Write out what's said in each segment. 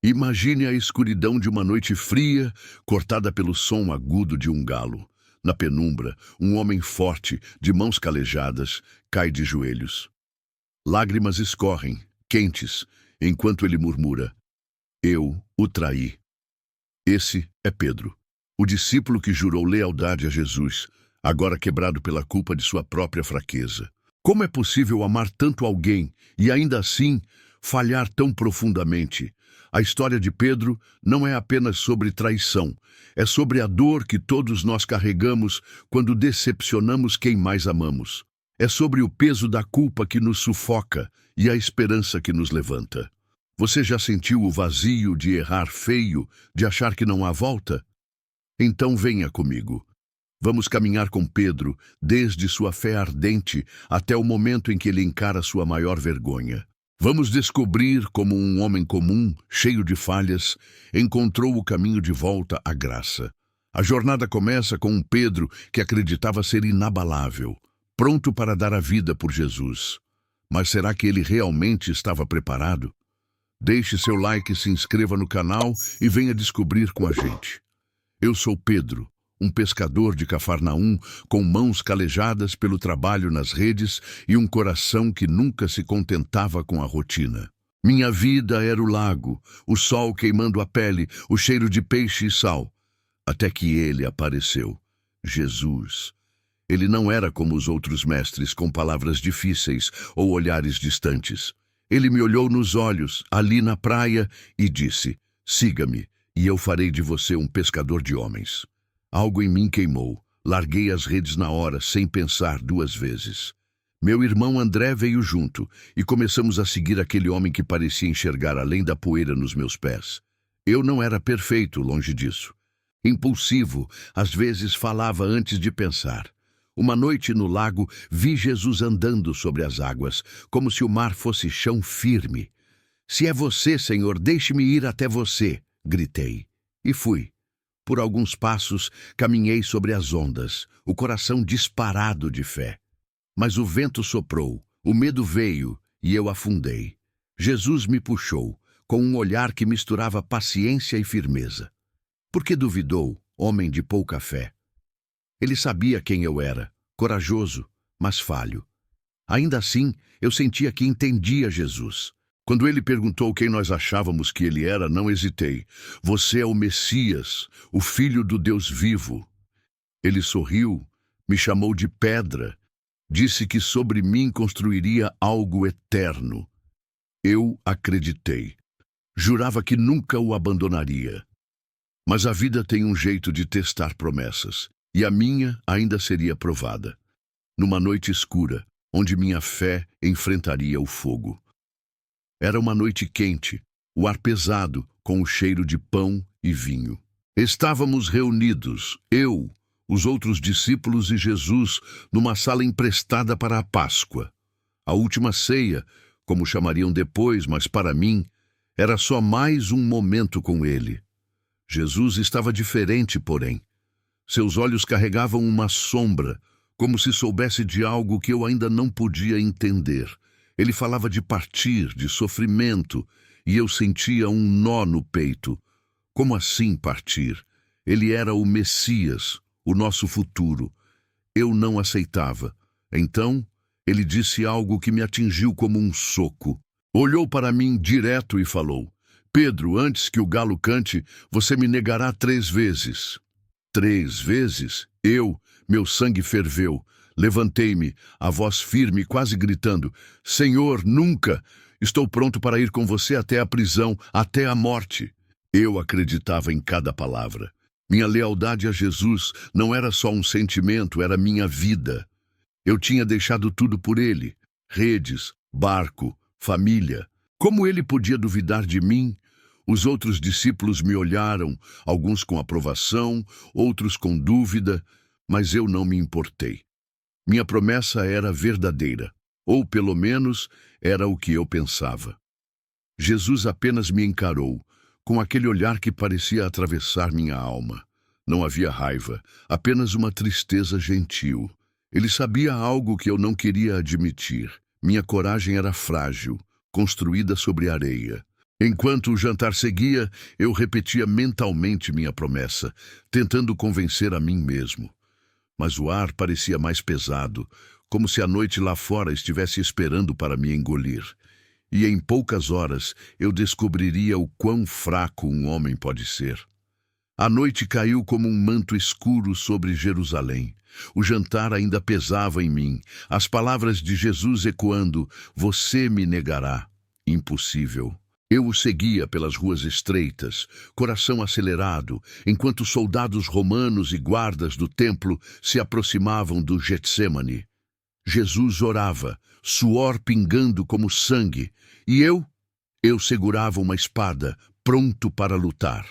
Imagine a escuridão de uma noite fria, cortada pelo som agudo de um galo. Na penumbra, um homem forte, de mãos calejadas, cai de joelhos. Lágrimas escorrem, quentes, enquanto ele murmura: Eu o traí. Esse é Pedro, o discípulo que jurou lealdade a Jesus, agora quebrado pela culpa de sua própria fraqueza. Como é possível amar tanto alguém e ainda assim falhar tão profundamente? A história de Pedro não é apenas sobre traição, é sobre a dor que todos nós carregamos quando decepcionamos quem mais amamos. É sobre o peso da culpa que nos sufoca e a esperança que nos levanta. Você já sentiu o vazio de errar feio, de achar que não há volta? Então venha comigo. Vamos caminhar com Pedro desde sua fé ardente até o momento em que ele encara sua maior vergonha. Vamos descobrir como um homem comum, cheio de falhas, encontrou o caminho de volta à graça. A jornada começa com um Pedro que acreditava ser inabalável, pronto para dar a vida por Jesus. Mas será que ele realmente estava preparado? Deixe seu like, se inscreva no canal e venha descobrir com a gente. Eu sou Pedro, um pescador de Cafarnaum, com mãos calejadas pelo trabalho nas redes e um coração que nunca se contentava com a rotina. Minha vida era o lago, o sol queimando a pele, o cheiro de peixe e sal. Até que ele apareceu, Jesus. Ele não era como os outros mestres, com palavras difíceis ou olhares distantes. Ele me olhou nos olhos, ali na praia, e disse: Siga-me, e eu farei de você um pescador de homens. Algo em mim queimou. Larguei as redes na hora, sem pensar duas vezes. Meu irmão André veio junto, e começamos a seguir aquele homem que parecia enxergar além da poeira nos meus pés. Eu não era perfeito, longe disso. Impulsivo, às vezes falava antes de pensar. Uma noite no lago, vi Jesus andando sobre as águas, como se o mar fosse chão firme. Se é você, Senhor, deixe-me ir até você, gritei. E fui. Por alguns passos, caminhei sobre as ondas, o coração disparado de fé. Mas o vento soprou, o medo veio e eu afundei. Jesus me puxou, com um olhar que misturava paciência e firmeza. Por que duvidou, homem de pouca fé? Ele sabia quem eu era, corajoso, mas falho. Ainda assim, eu sentia que entendia Jesus. Quando ele perguntou quem nós achávamos que ele era, não hesitei. Você é o Messias, o Filho do Deus vivo. Ele sorriu, me chamou de pedra, disse que sobre mim construiria algo eterno. Eu acreditei. Jurava que nunca o abandonaria. Mas a vida tem um jeito de testar promessas, e a minha ainda seria provada. Numa noite escura, onde minha fé enfrentaria o fogo. Era uma noite quente, o ar pesado, com o cheiro de pão e vinho. Estávamos reunidos, eu, os outros discípulos e Jesus, numa sala emprestada para a Páscoa. A última ceia, como chamariam depois, mas para mim, era só mais um momento com ele. Jesus estava diferente, porém. Seus olhos carregavam uma sombra, como se soubesse de algo que eu ainda não podia entender. Ele falava de partir, de sofrimento, e eu sentia um nó no peito. Como assim partir? Ele era o Messias, o nosso futuro. Eu não aceitava. Então, ele disse algo que me atingiu como um soco. Olhou para mim direto e falou: Pedro, antes que o galo cante, você me negará 3 vezes. 3 vezes? Meu sangue ferveu. Levantei-me, a voz firme, quase gritando: Senhor, nunca! Estou pronto para ir com você até a prisão, até a morte. Eu acreditava em cada palavra. Minha lealdade a Jesus não era só um sentimento, era minha vida. Eu tinha deixado tudo por ele: redes, barco, família. Como ele podia duvidar de mim? Os outros discípulos me olharam, alguns com aprovação, outros com dúvida, mas eu não me importei. Minha promessa era verdadeira, ou pelo menos era o que eu pensava. Jesus apenas me encarou, com aquele olhar que parecia atravessar minha alma. Não havia raiva, apenas uma tristeza gentil. Ele sabia algo que eu não queria admitir. Minha coragem era frágil, construída sobre areia. Enquanto o jantar seguia, eu repetia mentalmente minha promessa, tentando convencer a mim mesmo. Mas o ar parecia mais pesado, como se a noite lá fora estivesse esperando para me engolir. E em poucas horas eu descobriria o quão fraco um homem pode ser. A noite caiu como um manto escuro sobre Jerusalém. O jantar ainda pesava em mim, as palavras de Jesus ecoando: "Você me negará." Impossível. Eu o seguia pelas ruas estreitas, coração acelerado, enquanto soldados romanos e guardas do templo se aproximavam do Getsêmani. Jesus orava, suor pingando como sangue, e eu segurava uma espada, pronto para lutar.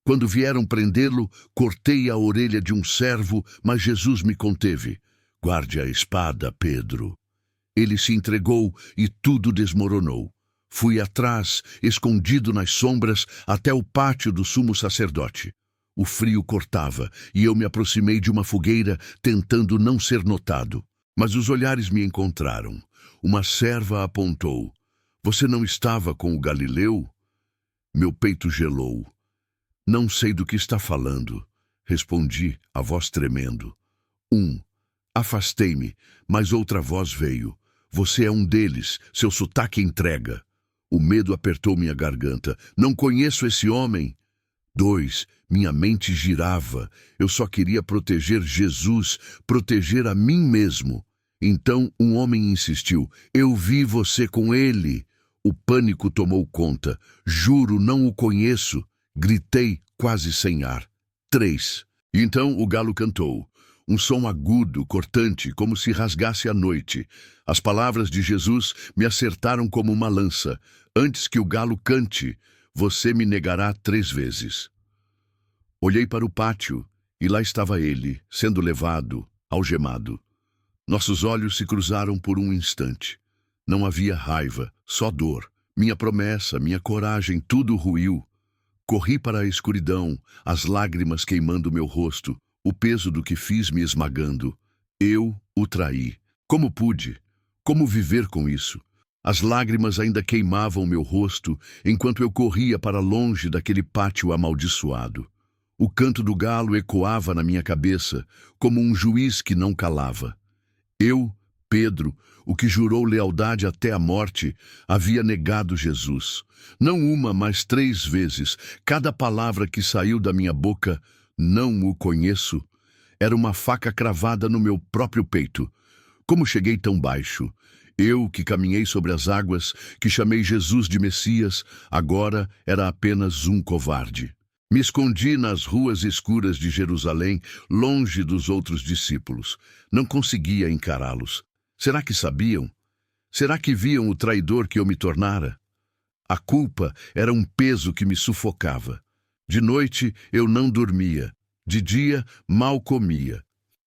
Quando vieram prendê-lo, cortei a orelha de um servo, mas Jesus me conteve. "Guarde a espada, Pedro." Ele se entregou e tudo desmoronou. Fui atrás, escondido nas sombras, até o pátio do sumo sacerdote. O frio cortava e eu me aproximei de uma fogueira, tentando não ser notado. Mas os olhares me encontraram. Uma serva apontou: "Você não estava com o Galileu?" Meu peito gelou. "Não sei do que está falando", respondi, a voz tremendo. Afastei-me, mas outra voz veio. "Você é um deles, seu sotaque entrega." O medo apertou minha garganta. "Não conheço esse homem." 2. Minha mente girava. Eu só queria proteger Jesus, proteger a mim mesmo. Então um homem insistiu: "Eu vi você com ele." O pânico tomou conta. "Juro, não o conheço." Gritei, quase sem ar. 3. Então o galo cantou. Um som agudo, cortante, como se rasgasse a noite. As palavras de Jesus me acertaram como uma lança. "Antes que o galo cante, você me negará 3 vezes." Olhei para o pátio e lá estava ele, sendo levado, algemado. Nossos olhos se cruzaram por um instante. Não havia raiva, só dor. Minha promessa, minha coragem, tudo ruiu. Corri para a escuridão, as lágrimas queimando meu rosto, o peso do que fiz me esmagando. Eu o traí. Como pude? Como viver com isso? As lágrimas ainda queimavam meu rosto enquanto eu corria para longe daquele pátio amaldiçoado. O canto do galo ecoava na minha cabeça, como um juiz que não calava. Eu, Pedro, o que jurou lealdade até a morte, havia negado Jesus. Não uma, mas 3 vezes. Cada palavra que saiu da minha boca, "não o conheço", era uma faca cravada no meu próprio peito. Como cheguei tão baixo? Eu, que caminhei sobre as águas, que chamei Jesus de Messias, agora era apenas um covarde. Me escondi nas ruas escuras de Jerusalém, longe dos outros discípulos. Não conseguia encará-los. Será que sabiam? Será que viam o traidor que eu me tornara? A culpa era um peso que me sufocava. De noite eu não dormia. De dia mal comia.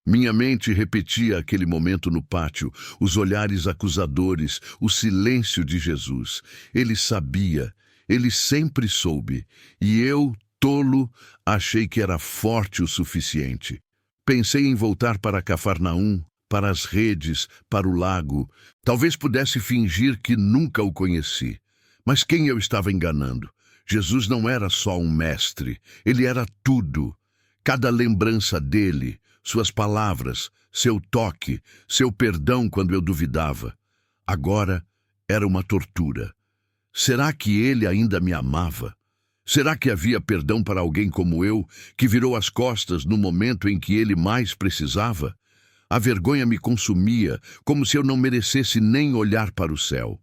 Minha mente repetia aquele momento no pátio, os olhares acusadores, o silêncio de Jesus. Ele sabia, ele sempre soube, e eu, tolo, achei que era forte o suficiente. Pensei em voltar para Cafarnaum, para as redes, para o lago. Talvez pudesse fingir que nunca o conheci. Mas quem eu estava enganando? Jesus não era só um mestre, ele era tudo. Cada lembrança dele, suas palavras, seu toque, seu perdão quando eu duvidava. Agora era uma tortura. Será que ele ainda me amava? Será que havia perdão para alguém como eu, que virou as costas no momento em que ele mais precisava? A vergonha me consumia, como se eu não merecesse nem olhar para o céu.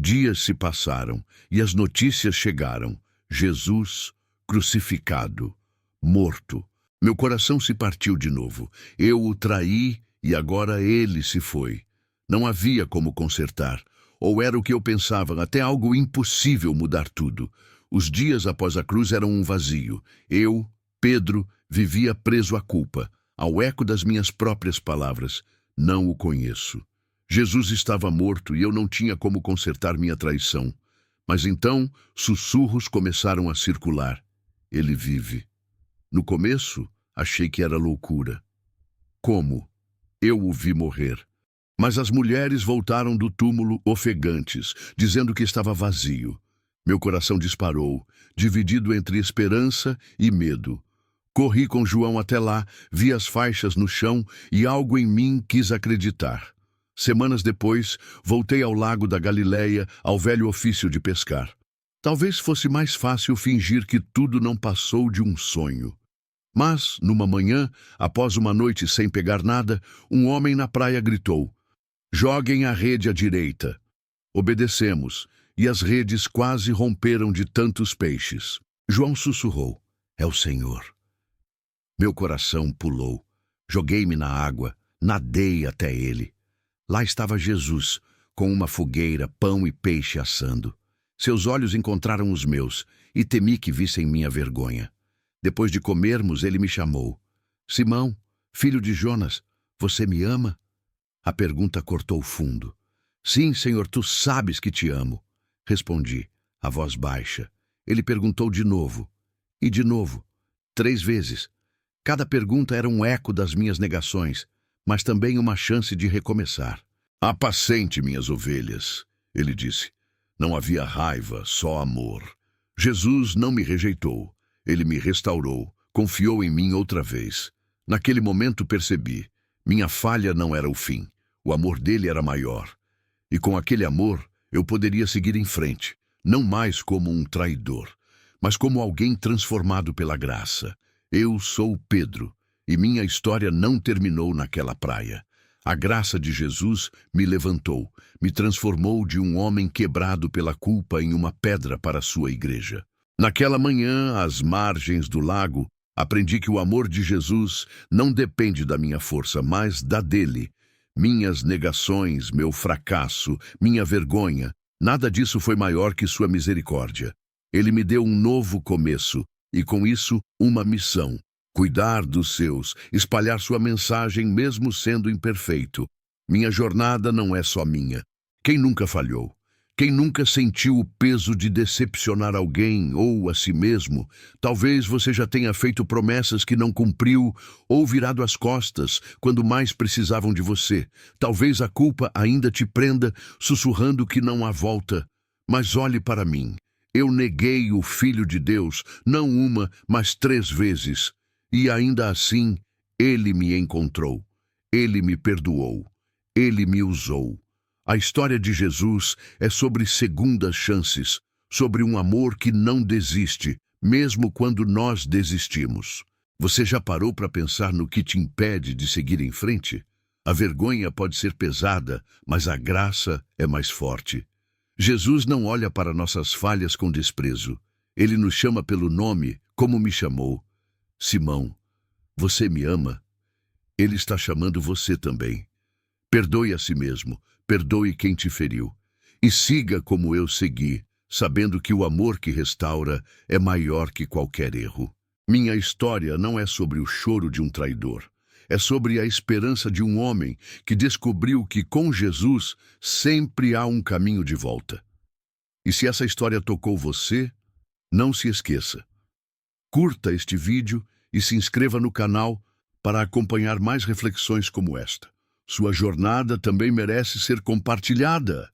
Dias se passaram e as notícias chegaram. Jesus crucificado, morto. Meu coração se partiu de novo. Eu o traí e agora ele se foi. Não havia como consertar. Ou era o que eu pensava, até algo impossível mudar tudo. Os dias após a cruz eram um vazio. Eu, Pedro, vivia preso à culpa, ao eco das minhas próprias palavras. Não o conheço. Jesus estava morto e eu não tinha como consertar minha traição. Mas então, sussurros começaram a circular. Ele vive. No começo, achei que era loucura. Como? Eu o vi morrer. Mas as mulheres voltaram do túmulo ofegantes, dizendo que estava vazio. Meu coração disparou, dividido entre esperança e medo. Corri com João até lá, vi as faixas no chão e algo em mim quis acreditar. Semanas depois, voltei ao lago da Galileia, ao velho ofício de pescar. Talvez fosse mais fácil fingir que tudo não passou de um sonho. Mas, numa manhã, após uma noite sem pegar nada, um homem na praia gritou: "Joguem a rede à direita." Obedecemos, e as redes quase romperam de tantos peixes. João sussurrou: "É o Senhor." Meu coração pulou. Joguei-me na água, nadei até ele. Lá estava Jesus, com uma fogueira, pão e peixe assando. Seus olhos encontraram os meus, e temi que vissem minha vergonha. Depois de comermos, ele me chamou: "Simão, filho de Jonas, você me ama?" A pergunta cortou fundo. "Sim, Senhor, tu sabes que te amo." Respondi, a voz baixa. Ele perguntou de novo. E de novo. 3 vezes. Cada pergunta era um eco das minhas negações, mas também uma chance de recomeçar. "Apacente minhas ovelhas," ele disse. Não havia raiva, só amor. Jesus não me rejeitou. Ele me restaurou, confiou em mim outra vez. Naquele momento percebi. Minha falha não era o fim. O amor dele era maior. E com aquele amor, eu poderia seguir em frente, não mais como um traidor, mas como alguém transformado pela graça. Eu sou Pedro, e minha história não terminou naquela praia. A graça de Jesus me levantou, me transformou de um homem quebrado pela culpa em uma pedra para a sua igreja. Naquela manhã, às margens do lago, aprendi que o amor de Jesus não depende da minha força, mas da dele. Minhas negações, meu fracasso, minha vergonha, nada disso foi maior que sua misericórdia. Ele me deu um novo começo, e com isso, uma missão. Cuidar dos seus, espalhar sua mensagem mesmo sendo imperfeito. Minha jornada não é só minha. Quem nunca falhou? Quem nunca sentiu o peso de decepcionar alguém ou a si mesmo? Talvez você já tenha feito promessas que não cumpriu ou virado as costas quando mais precisavam de você. Talvez a culpa ainda te prenda, sussurrando que não há volta. Mas olhe para mim. Eu neguei o Filho de Deus, não uma, mas 3 vezes. E ainda assim, ele me encontrou. Ele me perdoou. Ele me usou. A história de Jesus é sobre segundas chances, sobre um amor que não desiste, mesmo quando nós desistimos. Você já parou para pensar no que te impede de seguir em frente? A vergonha pode ser pesada, mas a graça é mais forte. Jesus não olha para nossas falhas com desprezo. Ele nos chama pelo nome, como me chamou. Simão, você me ama? Ele está chamando você também. Perdoe a si mesmo, perdoe quem te feriu. E siga como eu segui, sabendo que o amor que restaura é maior que qualquer erro. Minha história não é sobre o choro de um traidor. É sobre a esperança de um homem que descobriu que com Jesus sempre há um caminho de volta. E se essa história tocou você, não se esqueça. Curta este vídeo e se inscreva no canal para acompanhar mais reflexões como esta. Sua jornada também merece ser compartilhada.